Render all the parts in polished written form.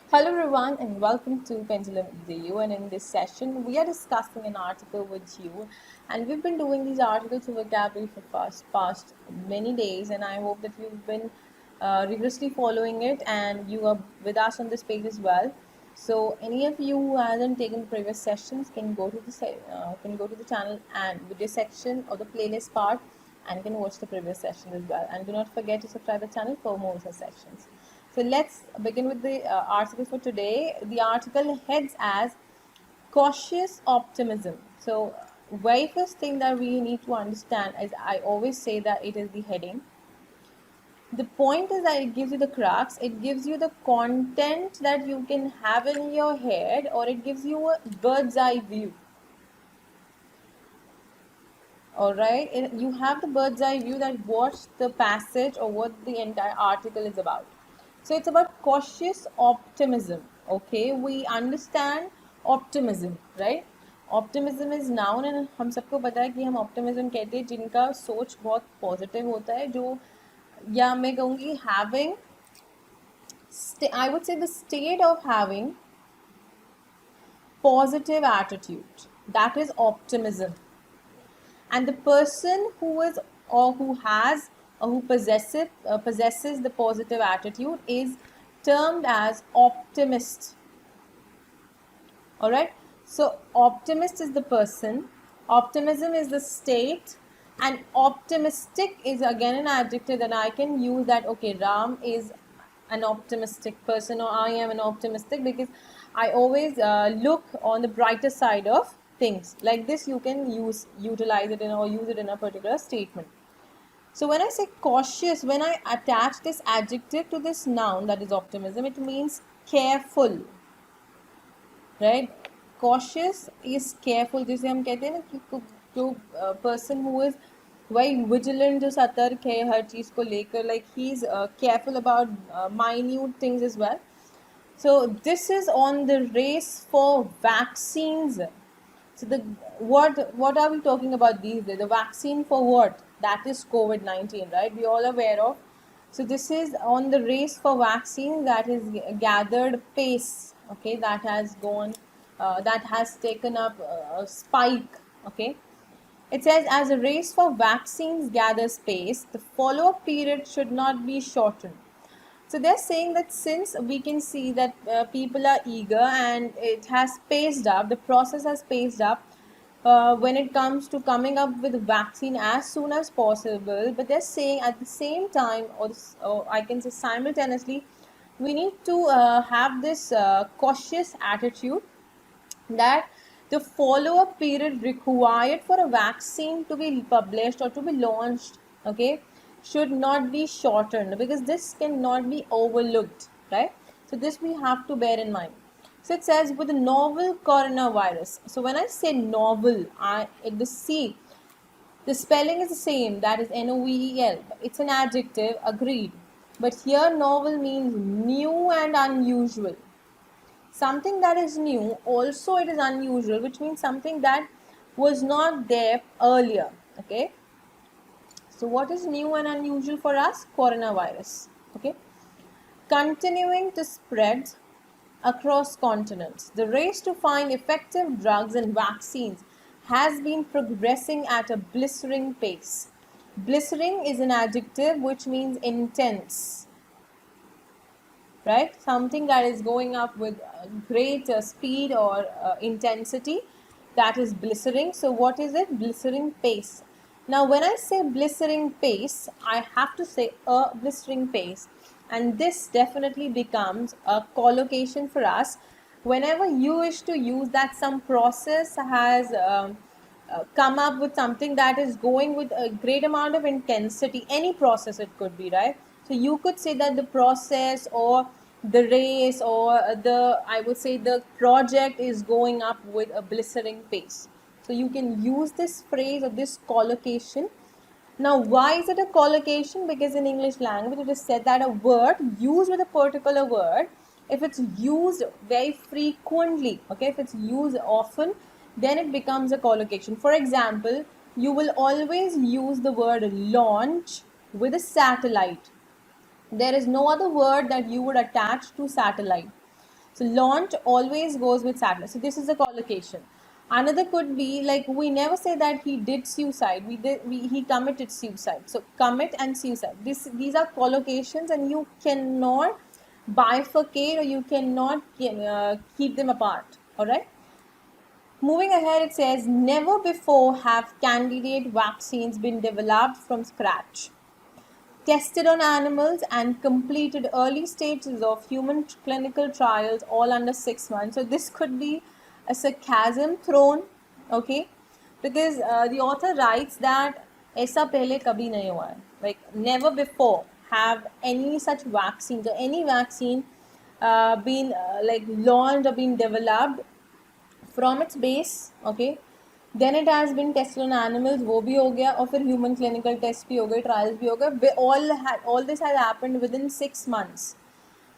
Hello everyone and welcome to Pendulum EDU, and in this session we are discussing an article with you, and we've been doing these articles for vocabulary for past many days, and I hope that you've been rigorously following it and you are with us on this page as well. So any of you who hasn't taken the previous sessions can go to the channel and video section or the playlist part and can watch the previous sessions as well, and do not forget to subscribe the channel for more such sessions. So let's begin with the article for today. The article heads as cautious optimism. So, very first thing that we need to understand, as I always say, that it is the heading. The point is that it gives you the crux, it gives you the content that you can have in your head, or it gives you a bird's eye view. All right, you have the bird's eye view that what the passage or what the entire article is about. So it's about cautious optimism. Okay, we understand optimism, right? Optimism is noun, and हम सबको पता है कि हम optimism कहते हैं जिनका सोच बहुत positive होता है, जो या मैं कहूँगी having I would say the state of having positive attitude, that is optimism. And the person who is or who has or who possesses the positive attitude is termed as optimist. All right, so optimist is the person, optimism is the state, and optimistic is again an adjective that I can use, that okay, Ram is an optimistic person, or I am an optimistic, because I always look on the brighter side of things. Like this you can utilize it in, or use it in a particular statement. So when I say cautious, when I attach this adjective to this noun, that is optimism, it means careful, right? Cautious is careful. जैसे हम कहते हैं ना कि जो person who is very vigilant, जो सतर्क है हर चीज़ को लेकर, like he is careful about minute things as well. So this is on the race for vaccines. So the what are we talking about these days? The vaccine for what? That is COVID-19, right? We all aware of. So this is on the race for vaccine that is gathered pace. Okay, that has gone, that has taken up a spike. Okay, it says as a race for vaccines gathers pace, the follow-up period should not be shortened. So they're saying that since we can see that people are eager and it has spaced up, the process has spaced up when it comes to coming up with a vaccine as soon as possible. But they're saying at the same time, or I can say simultaneously, we need to have this cautious attitude that the follow-up period required for a vaccine to be published or to be launched, okay, should not be shortened, because this cannot be overlooked, right? So this we have to bear in mind. So it says with the novel coronavirus. So when I say novel, the spelling is the same, that is novel. It's an adjective, agreed. But here novel means new and unusual. Something that is new, also it is unusual, which means something that was not there earlier. Okay, so what is new and unusual for us? Coronavirus. Okay, continuing to spread across continents, the race to find effective drugs and vaccines has been progressing at a blistering pace. Blistering is an adjective which means intense, right? Something that is going up with great speed or intensity, that is blistering. So what is it? Blistering pace. Now when I say blistering pace, I have to say a blistering pace, and this definitely becomes a collocation for us whenever you wish to use that some process has come up with something that is going with a great amount of intensity. Any process it could be, right? So you could say that the process or the race or the, I would say, the project is going up with a blistering pace. So you can use this phrase or this collocation. Now why is it a collocation? Because in English language it is said that a word used with a particular word, if it's used very frequently, okay, if it's used often, then it becomes a collocation. For example, you will always use the word launch with a satellite. There is no other word that you would attach to satellite. So launch always goes with sadness. So this is a collocation. Another could be like, we never say that he did suicide. He committed suicide. So commit and suicide. These are collocations, and you cannot bifurcate, or you cannot keep them apart. All right. Moving ahead, it says, never before have candidate vaccines been developed from scratch, tested on animals, and completed early stages of human clinical trials all under 6 months. So this could be a sarcasm thrown, okay, because the author writes that ऐसा पहले कभी नहीं हुआ है, like never before have any such vaccines or any vaccine been like launched or been developed from its base, okay, then it has been tested on animals, वो भी हो गया, और फिर human clinical test भी हो गए, trials भी हो गए, all this has happened within 6 months.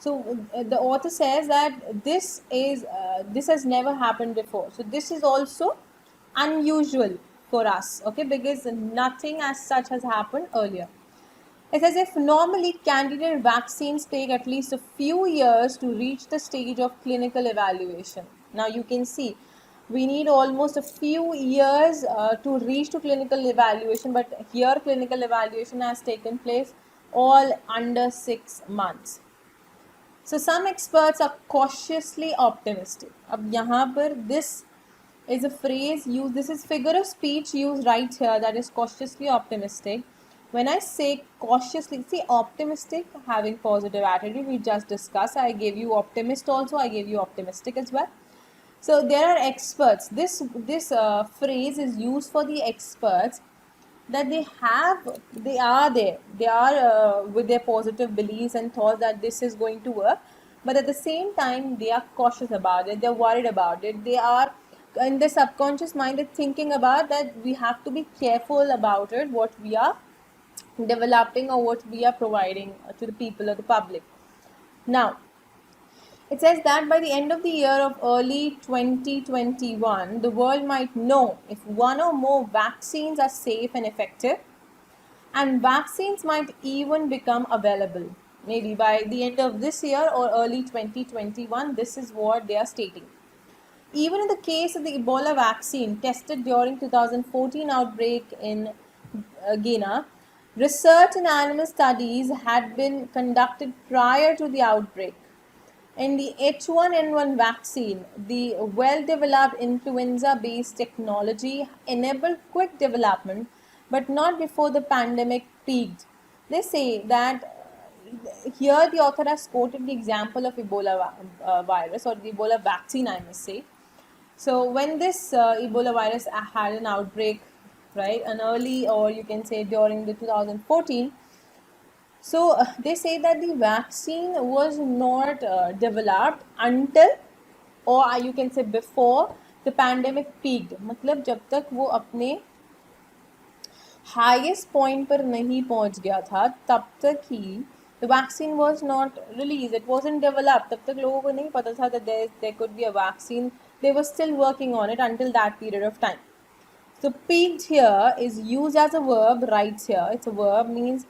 So the author says that this has never happened before, so this is also unusual for us, okay, because nothing as such has happened earlier. It's as if normally candidate vaccines take at least a few years to reach the stage of clinical evaluation. Now you can see we need almost a few years to reach to clinical evaluation, but here clinical evaluation has taken place all under 6 months. So some experts are cautiously optimistic. अब यहाँ पर this is a phrase used, this is figure of speech used right here, that is cautiously optimistic. When I say cautiously, see, optimistic, having positive attitude, we just discussed. I gave you optimist also, I gave you optimistic as well. So there are experts. This phrase is used for the experts, that they are there, they are with their positive beliefs and thoughts that this is going to work, but at the same time they are cautious about it, they're worried about it, they are in the subconscious mind, they're thinking about that we have to be careful about it, what we are developing or what we are providing to the people or the public. Now it says that by the end of the year of early 2021, the world might know if one or more vaccines are safe and effective, and vaccines might even become available. Maybe by the end of this year or early 2021, this is what they are stating. Even in the case of the Ebola vaccine tested during 2014 outbreak in Guinea, research and animal studies had been conducted prior to the outbreak. In the H1N1 vaccine, the well-developed influenza-based technology enabled quick development, but not before the pandemic peaked. They say that here the author has quoted the example of Ebola virus, or the Ebola vaccine, I must say. So when this Ebola virus had an outbreak, right, an early, or you can say during the 2014, so they say that the vaccine was not developed until, or you can say before, the pandemic peaked. मतलब जब तक वो अपने highest point पर नहीं पहुंच गया था, तब तक ही the vaccine was not released, it wasn't developed. तब तक लोगों को नहीं पता था that there could be a vaccine. They were still working on it until that period of time. So peaked here is used as a verb right here. It's a verb, means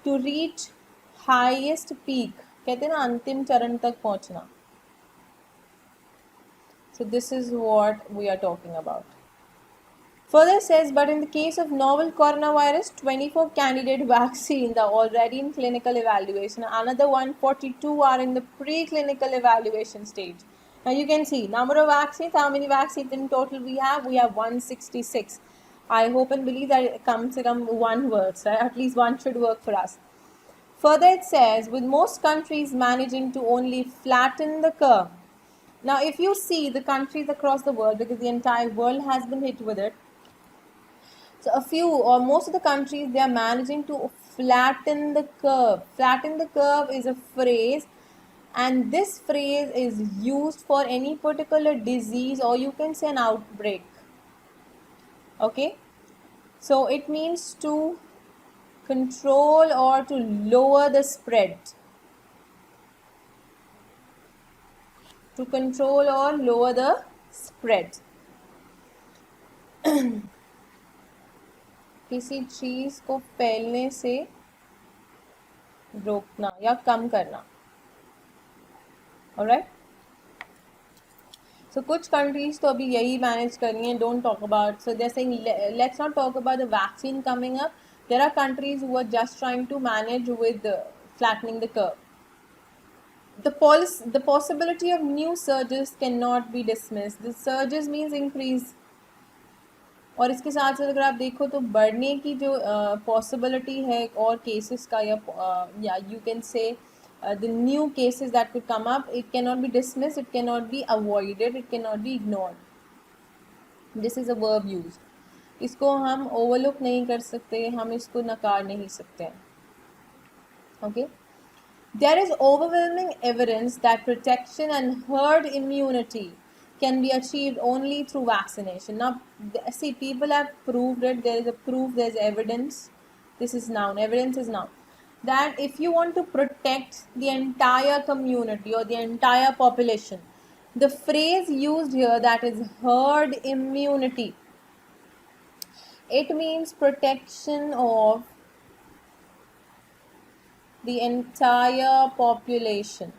to reach highest peak. कहते हैं ना अंतिम चरण तक पहुंचना. So this is what we are talking about. Further says, but in the case of novel coronavirus, 24 candidate vaccines are already in clinical evaluation. Another 142 are in the preclinical evaluation stage. Now you can see number of vaccines, how many vaccines in total we have? We have 166. I hope and believe that it comes one works, right? At least one should work for us. Further it says, with most countries managing to only flatten the curve. Now if you see the countries across the world, because the entire world has been hit with it, so a few or most of the countries, they are managing to flatten the curve. Flatten the curve is a phrase, and this phrase is used for any particular disease, or you can say an outbreak. Okay, so it means to control or to lower the spread. To control or lower the spread. किसी चीज को फैलने से रोकना या कम करना. Alright? So कुछ countries तो अभी यही manage कर रही हैं, don't talk about, so they're saying let's not talk about the vaccine coming up. There are countries who are just trying to manage with flattening the curve. The possibility of new surges cannot be dismissed. The surges means increase. और इसके साथ साथ अगर आप देखो तो बढ़ने की जो पॉसिबिलिटी है और केसेस का या you can say the new cases that could come up, it cannot be dismissed, it cannot be avoided, it cannot be ignored. This is a verb used. इसको हम overlook नहीं कर सकते, हम इसको नकार नहीं सकते. Okay? There is overwhelming evidence that protection and herd immunity can be achieved only through vaccination. Now, see, people have proved it. There is a proof, there is evidence. This is noun. Evidence is noun. That if you want to protect the entire community or the entire population, the phrase used here, that is herd immunity, it means protection of the entire population.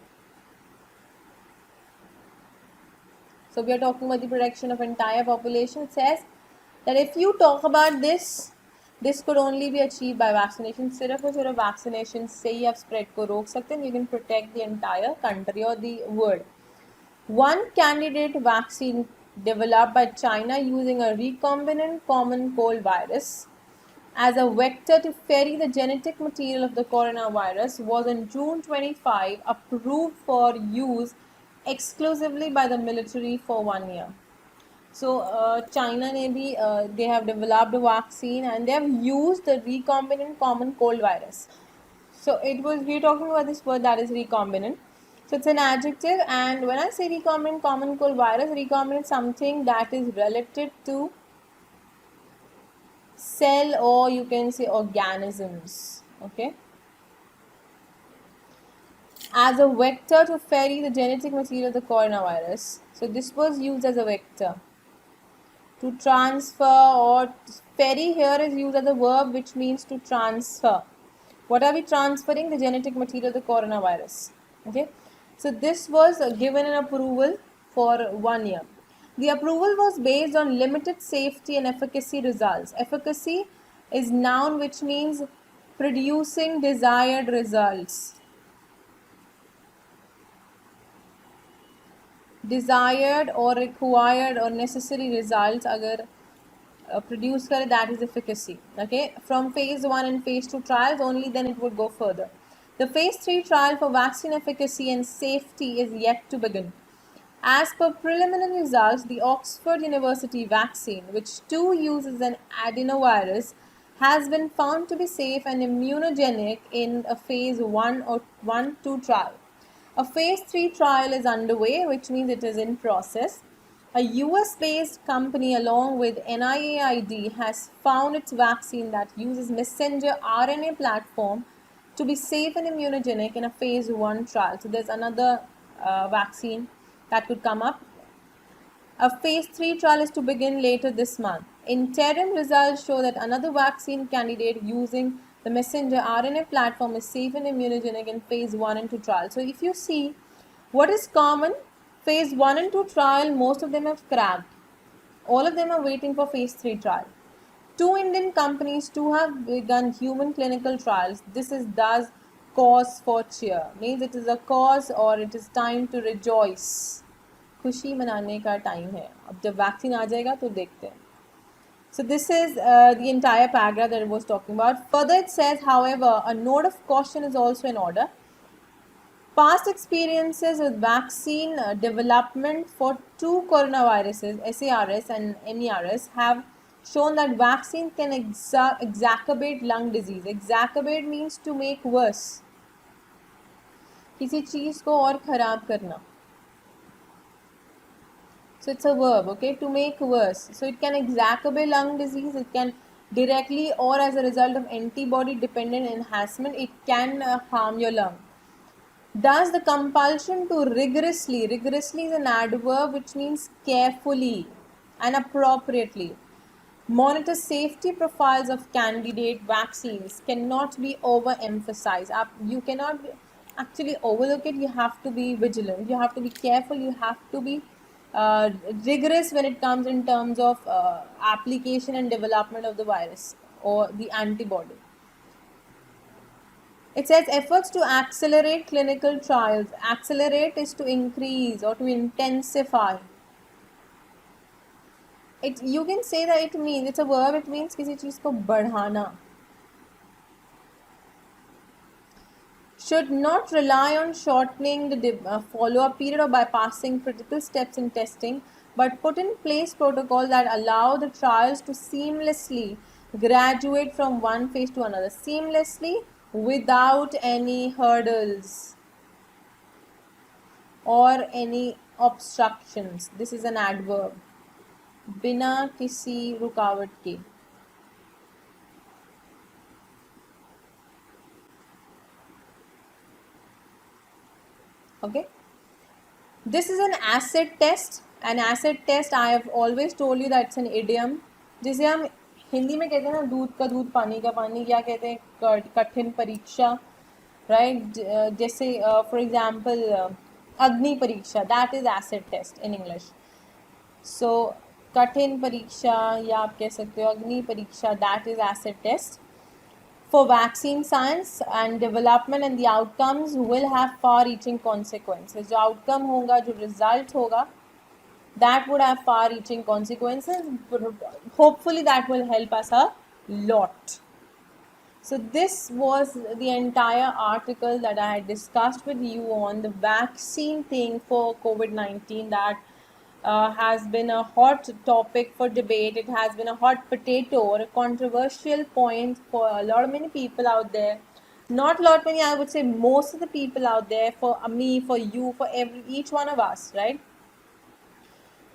So we are talking about the protection of entire population. It says that if you talk about this could only be achieved by vaccination. सिर्फ और सिर्फ vaccination से ही आप spread को रोक सकते हैं. You can protect the entire country or the world. One candidate vaccine developed by China using a recombinant common cold virus as a vector to ferry the genetic material of the coronavirus was on June 25 approved for use exclusively by the military for 1 year. So China ने भी they have developed a vaccine and they have used the recombinant common cold virus. So we're talking about this word that is recombinant. So it's an adjective, and when I say recombinant common cold virus, recombinant is something that is related to cell, or you can say organisms. Okay, as a vector to ferry the genetic material of the coronavirus. So this was used as a vector to transfer, or ferry here is used as a verb which means to transfer. What are we transferring? The genetic material of the coronavirus. Okay, so this was given an approval for 1 year. The approval was based on limited safety and efficacy results. Efficacy is noun which means producing desired results. Desired or required or necessary results अगर produce करे, that is efficacy. Okay, from phase 1 and phase 2 trials, only then it would go further. The phase 3 trial for vaccine efficacy and safety is yet to begin. As per preliminary results, the Oxford University vaccine, which too uses an adenovirus, has been found to be safe and immunogenic in a phase 1 or 1-2 trial. A phase 3 trial is underway, which means it is in process. A US-based company along with NIAID has found its vaccine that uses messenger RNA platform to be safe and immunogenic in a phase 1 trial. So there's another vaccine that could come up. A phase 3 trial is to begin later this month. Interim results show that another vaccine candidate using the messenger RNA platform is safe and immunogenic in phase 1 and 2 trials. So if you see what is common, phase 1 and 2 trial, most of them have cracked. All of them are waiting for phase 3 trial. 2 Indian companies too have begun human clinical trials. This is thus cause for cheer. Means it is a cause, or it is time to rejoice. खुशी मनाने का time है. अब जब vaccine आ जाएगा तो देखते हैं. So this is the entire paragraph that I was talking about. Further it says, however, a note of caution is also in order. Past experiences with vaccine development for 2 coronaviruses, SARS and MERS, have shown that vaccine can exacerbate lung disease. Exacerbate means to make worse. किसी चीज़ को और ख़राब करना. So it's a verb, okay, to make worse. So it can exacerbate lung disease, it can directly or as a result of antibody dependent enhancement, it can harm your lung. Thus the compulsion to rigorously is an adverb which means carefully and appropriately monitor safety profiles of candidate vaccines cannot be overemphasized. You cannot actually overlook it. You have to be vigilant, you have to be careful, you have to be uh, rigorous when it comes in terms of application and development of the virus or the antibody. It says efforts to accelerate clinical trials. Accelerate is to increase or to intensify. It, you can say that it means, it's a verb, it means किसी चीज़ को बढ़ाना. Should not rely on shortening the follow-up period or bypassing critical steps in testing, but put in place protocols that allow the trials to seamlessly graduate from one phase to another, seamlessly without any hurdles or any obstructions. This is an adverb. बिना किसी रुकावट के. Okay. This is an acid test. An acid test, I have always told you that it's an idiom. जिसे हम हिंदी में कहते हैं ना, दूध का दूध पानी का पानी, क्या कहते हैं, कठिन परीक्षा, राइट. जैसे फॉर एग्जाम्पल अग्नि परीक्षा, that is acid test in English. So कठिन परीक्षा या आप कह सकते हो अग्नि परीक्षा, that is acid test. For vaccine science and development, and the outcomes will have far-reaching consequences. जो outcome होगा, जो result होगा, that would have far-reaching consequences. Hopefully that will help us a lot. So this was the entire article that I had discussed with you on the vaccine thing for COVID-19 that has been a hot topic for debate. It has been a hot potato or a controversial point for a lot of many people out there. Not a lot many, I would say most of the people out there, for me, for you, for each one of us, right?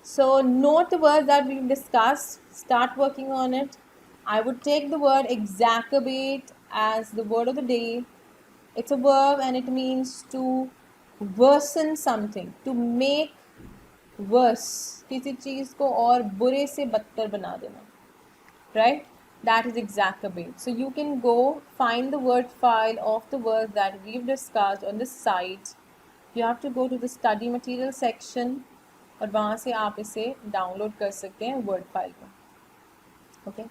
So note the words that we've discussed, start working on it. I would take the word exacerbate as the word of the day. It's a verb and it means to worsen something, to make worse, किसी चीज़ को और बुरे से बदतर बना देना, right? That is exacerbate. So you can go find the word file of the words that we've discussed on the site. You have to go to the study material section और वहाँ से आप इसे डाउनलोड कर सकते हैं word file को. Okay.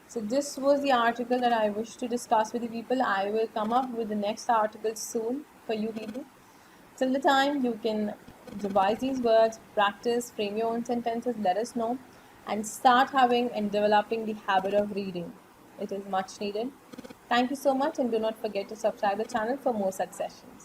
So this was the article that I wish to discuss with you people. I will come up with the next article soon for you people. Till the time, you can revise these words, practice, frame your own sentences, let us know, and start having and developing the habit of reading. It is much needed. Thank you so much, and do not forget to subscribe the channel for more such sessions.